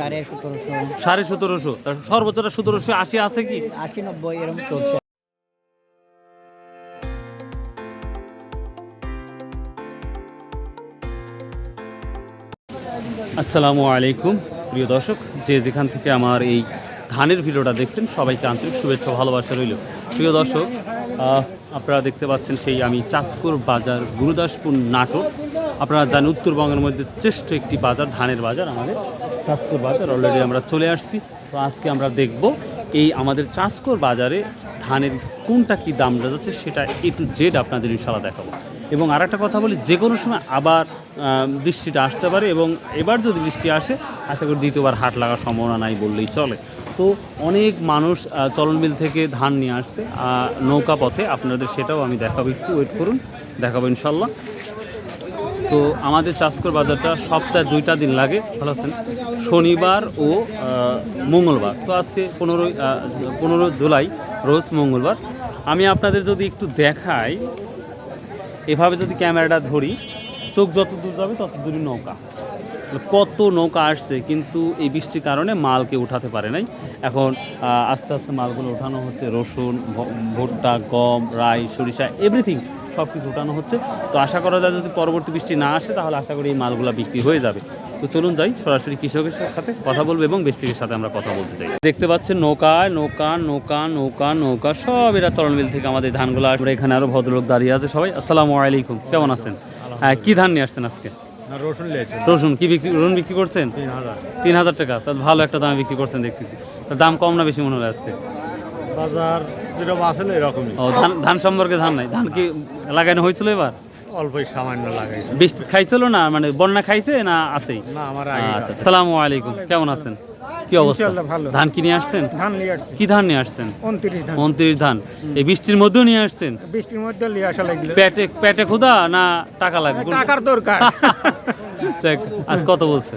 1750, সর্বোচ্চটা 1780 আছে কি? 80-90 এরকম চলছে। আসসালামু আলাইকুম প্রিয় দর্শক, যে যেখান থেকে আমার এই ধানের ভিডিওটা দেখছেন সবাইকে আন্তরিক শুভেচ্ছা ভালোবাসা রইল। প্রিয় দর্শক, আপনারা দেখতে পাচ্ছেন সেই আমি চাঁচকর বাজার, গুরুদাসপুর, নাটোর। আপনারা জানেন উত্তরবঙ্গের মধ্যে শ্রেষ্ঠ একটি বাজার, ধানের বাজার আমাদের চাঁচকর বাজার। অলরেডি আমরা চলে আসছি। তো আজকে আমরা দেখব এই আমাদের চাঁচকর বাজারে ধানের কোনটা কি দাম যাচ্ছে সেটা A to Z আপনাদের ইনশাআল্লাহ দেখাবো। এবং আর একটা কথা বলি, যে কোনো সময় আবার বৃষ্টিটা আসতে পারে, এবং এবার যদি বৃষ্টি আসে আশা করি দ্বিতীয়বার হাট লাগার সম্ভাবনা নাই বললেই চলে। তো অনেক মানুষ চলনবিল থেকে ধান নিয়ে আসছে নৌকা পথে, আপনাদের সেটাও আমি দেখাবো, একটু ওয়েট করুন, দেখাবো ইনশাল্লাহ। তো আমাদের চাঁচকর বাজারটা সপ্তাহে 2টা দিন লাগে, ভালো আছেন, শনিবার ও মঙ্গলবার। তো আজকে 15 জুলাই রোজ মঙ্গলবার। আমি আপনাদের যদি একটু দেখাই, এভাবে যদি ক্যামেরাটা ধরি, চোখ যত দূর যাবে তত দূরই নৌকা, কত নৌকা আসছে, কিন্তু এই বৃষ্টির কারণে মালকে উঠাতে পারে নাই। এখন আস্তে আস্তে মালগুলো ওঠানো হচ্ছে, রসুন, ভুট্টা, গম, রাই, সরিষা, এভরিথিং সব কিছু উঠানো হচ্ছে। তো আশা করা যায় যদি পরবর্তী বৃষ্টি না আসে তাহলে আশা করি এই মালগুলো বিক্রি হয়ে যাবে। তো চলুন যাই, সরাসরি কৃষকের সাথে কথা বলবো এবং ব্যক্তির সাথে আমরা কথা বলতে চাই। দেখতে পাচ্ছেন নৌকায় নৌকা নৌকা নৌকা নৌকা সব এরা চলনবিল থেকে আমাদের ধানগুলো আসবে। এখানে আরো ভদ্রলোক দাঁড়িয়ে আছে। সবাই আসসালামু আলাইকুম, কেমন আছেন? হ্যাঁ, কি ধান নিয়ে আসছেন আজকে? রসুন কি বিক্রি, রসুন বিক্রি করছেন 3000 টাকা? তাহলে ভালো একটা দামে বিক্রি করছেন দেখতেছি। দাম কম না বেশি মনে হয় আজকে? বাজার যেরকম আছে না এরকমই। ও, ধান সম্পর্কে ধান নাই? ধান কি লাগানো হয়েছিল এবার? অল্পই সামান্য লাগাইছে। বৃষ্টি খাইছিল না, মানে বন্যা খাইছে না আছেই? না, আমার আচ্ছা, আসসালামু আলাইকুম, কেমন আছেন? কি অবস্থা? ধান কি নিয়ে আসছেন? ধান নিয়ে আসছি। কি ধান নিয়ে আসছেন? 29 ধান। এই বৃষ্টির মধ্যেও নিয়ে আসছেন? বৃষ্টির মধ্যে নিয়ে আসা লাগলো। পেটে ক্ষুধা না টাকা লাগবে? টাকার দরকার। আজ কত বলছে?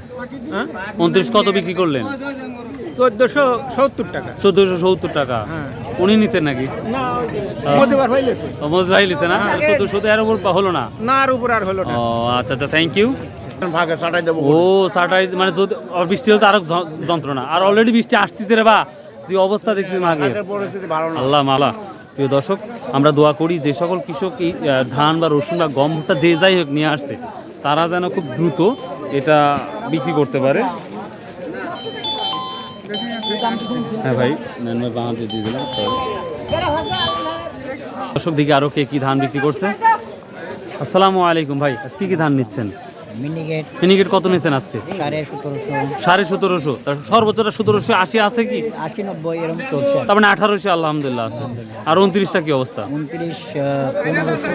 29 কত বিক্রি করলেন? 1470 টাকা। 1470 টাকা। উনি নিচ্ছেন নাকি? না, মধ্যবার হইলেছে। মোজ ভাই নিছে না? 1400 এর উপর হলো না? না, আর উপর আর হলো না। ও আচ্ছা আচ্ছা, থ্যাংক ইউ। ভাগে ছাটাই দেবো। ও সাটাই, মানে যদি বৃষ্টি হলে তো আরো যন্ত্রণা, আর অলরেডি বৃষ্টি আসতেছে রে বা, যে অবস্থা দেখছি মাগে, পরিস্থিতি ভালো না। আল্লাহ মালা। প্রিয় দর্শক, আমরা দোয়া করি যে সকল কৃষক এই ধান বা রসুন বা গম ভুট্টা যে যাই হোক নিয়ে আসছে, তারা যেন খুব দ্রুত এটা বিক্রি করতে পারে। হ্যাঁ ভাই, বাংলাদেশ দিয়ে দিলাম। দর্শক দিকে আরো কে কি ধান বিক্রি করছে। আসসালামু আলাইকুম ভাই, আজকে কি ধান নিচ্ছেন? মিনিকেট কত নিচ্ছেন আজকে? 1750, সর্বোচ্চটা 1780 আছে কি? 80-90 এরকম চলছে। তার মানে 1800 আলহামদুলিল্লাহ আছে। আর 29টা কি অবস্থা? 29, 1500,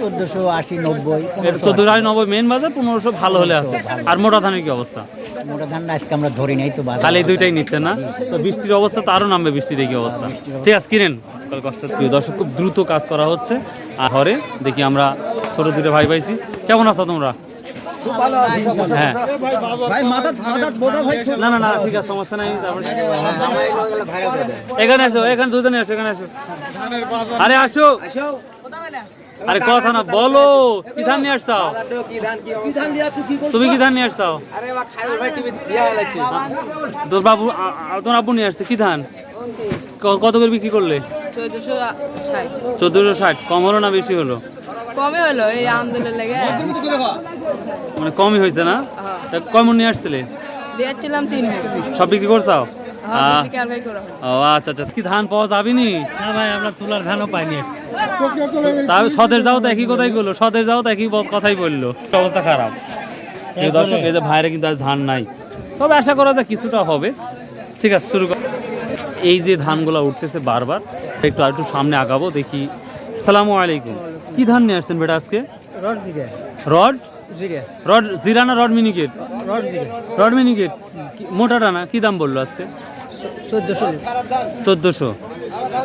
1480, 90, 1490 মেন বাজার, 1500 ভালো হলে আছে। আর মোটা ধানের কি অবস্থা? মোটা ধান আজকে আমরা ধরি নাই তো, তাহলে এই দুইটাই নিচ্ছেন না? তো বৃষ্টির অবস্থা তো আরো নামবে, বৃষ্টি দেখি অবস্থা। ঠিক আছে, কিনেন। প্রিয় দর্শক, খুব দ্রুত কাজ করা হচ্ছে। আর ঘরে দেখি আমরা ছোট দুটো ভাই পাইছি। কেমন আছো তোমরা? হ্যাঁ, না না না, ঠিক আছে, সমস্যা নাই। এখানে আসো, এখানে দুজনে আসো, এখানে আসো। আরে আসো, আরে কথা না বলো, কি ধান নিয়ে আসছাও? তুমি কি ধান নিয়ে আসছাও? তোর বাবু, তোর আব্বু নিয়ে আসছে কি ধান? কত করে বিক্রি করলে? 1460। কম হলো না বেশি হলো? কমই হলো, এই আন্দোলন লাগে মানে কমই হয়েছে না? কমন নিয়ে আসছিলে? দিয়েছিলাম 3 সব বিক্রি করছাও? ও আচ্ছা আচ্ছা, কি ধান পাওয়া যাবেনি? না ভাই, আমরা তুলার ধানও পাইনি। তাহলে সদের যাও তো একই কথাই বললো, সদের যাও তো একই কথাই বললো, অবস্থা খারাপ। এই দর্শক, এই যে ভাইরা কিন্তু আজ ধান নাই, তবে আশা করা যায় কিছুটা হবে। ঠিক আছে, শুরু কর। এই যে ধানগুলো উঠতেছে বারবার, একটু সামনে আগাবো দেখি। আসসালামু আলাইকুম, কি ধান নিয়ে আসছেন বেটা আজকে? রড জিরা না রড মিনিকেট? রড মিনিকেট মোটাটা না? কি দাম বললো আজকে? 1400।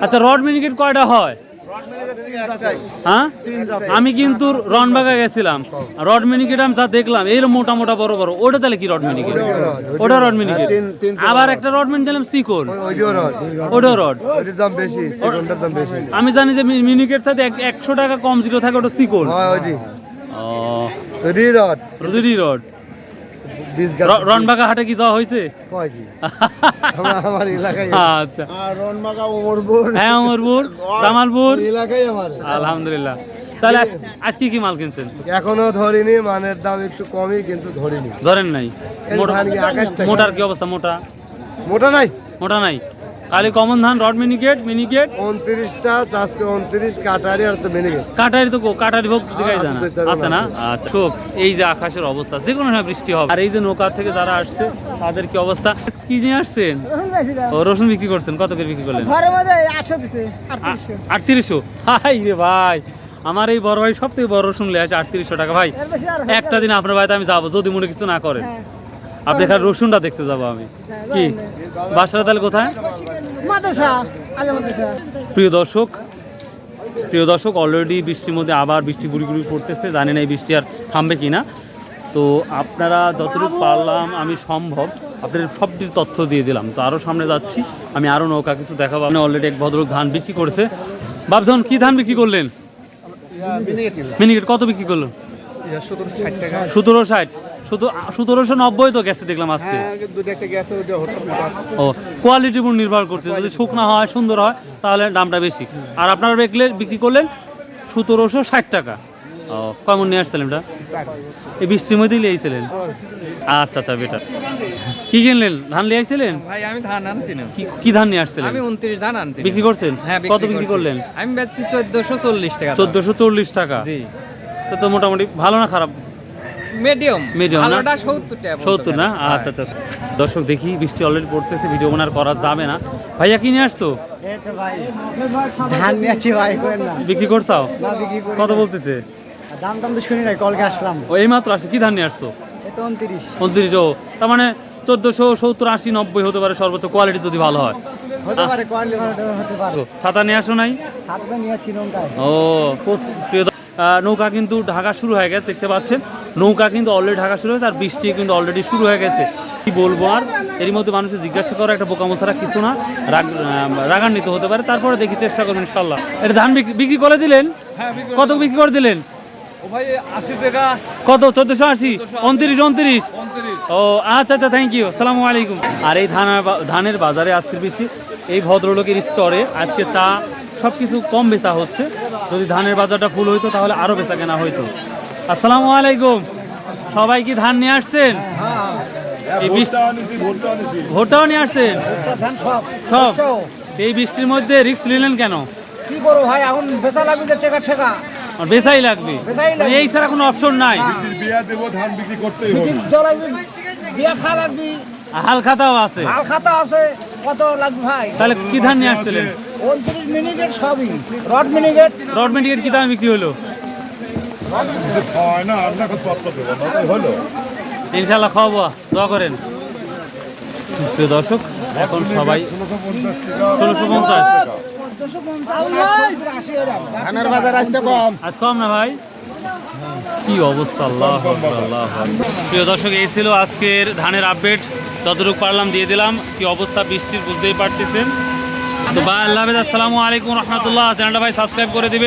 আচ্ছা, রড মিনিকেট কয়টা হয়? হ্যাঁ, আমি কিন্তু রনবাগা গেছিলাম, রড মিনিকেট আমি যা দেখলাম এই মোটা মোটা বড় বড়, ওটা তাহলে কি রড মিনিকেট? ওটা রড মিনিকেট। আবার একটা রড মিনিকেট দিলাম সিকল, ওটা রড, আমি জানি যে মিনিকেট সাথে 100 টাকা কম জিরো থাকে, ওটা সিকল। রড বীজ রনবাগা হাটে কি যাওয়া হয়েছে? কয় কি আমার এলাকায় আচ্ছা, আর রনমাগা ওমরপুর হ্যাঁ অমরপুর, জামালপুর, এলাকায় আমার। আলহামদুলিল্লাহ। তাহলে আজকে কি মাল কিনছেন? এখনো ধরিনি, মানের দাম একটু কমই কিন্তু ধরিনি। ধরেন নাই? এই ধান কি আকাশ থেকে? মোটার কি অবস্থা? মোটা মোটা নাই, মোটা নাই, খালি কমন ধান, রড মিনিকেট, 29টা আজকে 29 কাটারি আর তো মিনিকেট। কাটারি তো কাটারি ভোগ দেখাই যায় না, আছে, আছে, আছে না? আচ্ছা, শোক, এই যে আকাশের অবস্থা, যে কোনো সময় বৃষ্টি হবে। আর এই যে নৌকা থেকে যারা আসছে তাদের কি অবস্থা? কি নিয়ে আসছেন? ও রসুন বিক্রি করছেন, কত করে বিক্রি করলেন? 3800। হাই রে ভাই, আমার এই বড় ভাই সব থেকে বড় রসুন লে আছে 3800 টাকা। ভাই একটা দিন আপনার বাড়িতে আমি যাবো, যদি মনে কিছু না করেন। আপনি খালি রসুনটা দেখতে যাবো আমি। কি বাসাটা তাহলে কোথায়? প্রিয় দর্শক অলরেডি বৃষ্টির মধ্যে আবার বৃষ্টি গুড়ি গুড়ি পড়তেছে, জানি না এই বৃষ্টি আর থামবে কিনা। তো আপনারা যতটুকু পারলাম আমি সম্ভব আপনাদের সব কিছু তথ্য দিয়ে দিলাম। তো আরও সামনে যাচ্ছি, আমি আরও নৌকা কিছু দেখাবো। আপনি অলরেডি এক ভদ্রলোক ধান বিক্রি করেছে। বাপধন কি ধান বিক্রি করলেন? মিনিকেট কত বিক্রি করলেন? 1760। 1790 তো গেছে দেখলাম আজকে। ও কোয়ালিটির উপর নির্ভর করতে, যদি শুকনা হয় সুন্দর হয় তাহলে দামটা বেশি। আর আপনারা বিক্রি করলেন 1760 টাকা। ও কেমন নিয়ে আসছিলেন এটা? এই বৃষ্টির মধ্যেই নিয়েছিলেন? আচ্ছা আচ্ছা, বেটার। কি কিনলেন? ধান নিয়ে আসছিলেন? ভাই আমি ধান আনছি না। কি ধান নিয়ে আসছিলেন? আমি 29 ধান আনছি। বিক্রি করছেন? হ্যাঁ, কত বিক্রি করলেন? আমি বেচছি 1440 টাকা। 1440 টাকা। জি। তো মোটামুটি ভালো না খারাপ? মিডিয়াম। মিডিয়াম না? ভালোটা 70 টাকা। 70 না? আচ্ছা আচ্ছা। দর্শক দেখি বৃষ্টি অলরেডি পড়তেছে, ভিডিও বানার করা যাবে না। ভাইয়া কি নিয়ে আসছো? ধান নিয়েছি ভাই, করেন না। বিক্রি করছাও? না, বিক্রি করি কত নাই। বলতেছে? দাম টাম তো শুনি নাই, কলকে আসলাম। ও এই মাত্র আসছে। কি ধান নিয়ে আসছো? এটা 29 29। ও তার মানে 1470, 80, 90 হতে পারে সর্বোচ্চ, কোয়ালিটি যদি ভালো হয়। হতে পারে, কোয়ালিটি ভালো হতে পারে। ছাতা নিয়ে আসো নাই? সাতটা নিয়েছি নৌকায়। ও প্রিয় নৌকা কিন্তু ঢাকা শুরু হয়ে গেছে, দেখতে পাচ্ছেন নৌকা কিন্তু অলরেডি ঢাকা শুরু হয়েছে, আর বৃষ্টি কিন্তু অলরেডি শুরু হয়ে গেছে। কি বলবো আর, এর মধ্যে মানুষকে জিজ্ঞাসা করা একটা বোকামো ছাড়া কিছু না, রাগান্বিত হতে পারে। তারপরে দেখি, চেষ্টা করবেন ইনশাল্লাহ। এটা ধান বিক্রি করে দিলেন? কত বিক্রি করে দিলেন? কত? 1480। 29। ও আচ্ছা আচ্ছা, থ্যাংক ইউ, সালামু আলাইকুম। আর এই ধানের বাজারে আজকের বৃষ্টি, এই ভদ্রলোকের স্টোরে আজকে চা সব কিছু কম বেচা হচ্ছে। যদি ধানের বাজারটা ফুল হইতো তাহলে আরও বেচা কেনা হইতো। আসসালামু আলাইকুম। সবাই কি ধান নিয়ে আসছেন? এই ভোটটাও নিয়ে আসছেন? সব। এই বৃষ্টির মধ্যে রিস্ক নিলেন কেন? কি করবো ভাই, এখন বেচা লাগবে যে টাকা। আর বেচাই লাগবে, এই ছাড়া কোনো অপশন নাই। বিয়া দেব, ধান বিক্রি করতেই হবে। বিয়া খা লাগবি, হাল খাতাও আছে। হাল খাতা আছে, কত লাগবে ভাই? তাহলে কি ধান নিয়ে আসছিলেন? 29 মিনিকেট সবই, রড মিনিকেট। রড মিনিকেট কি দামে বিক্রি হলো? হয় না, আপনাকে তত্ত্ব দেবো না, তাই হলো। ইনশাল্লাহ খাওয়াবো, দোয়া করেন। প্রিয় দর্শক, এখন সবাই 1650। ধানের বাজার আসতে কম। আজ কম না ভাই? কি অবস্থা, আল্লাহ আল্লাহ। প্রিয় দর্শক, এই ছিল আজকের ধানের আপডেট, যতটুকু পারলাম দিয়ে দিলাম। কি অবস্থা বৃষ্টির বুঝতেই পারতেছেন। তো ভাই আল্লাহ হাফেজ, আসসালামু আলাইকুম রহমতুল্লাহ। চ্যানেলটা ভাই সাবস্ক্রাইব করে দিবে।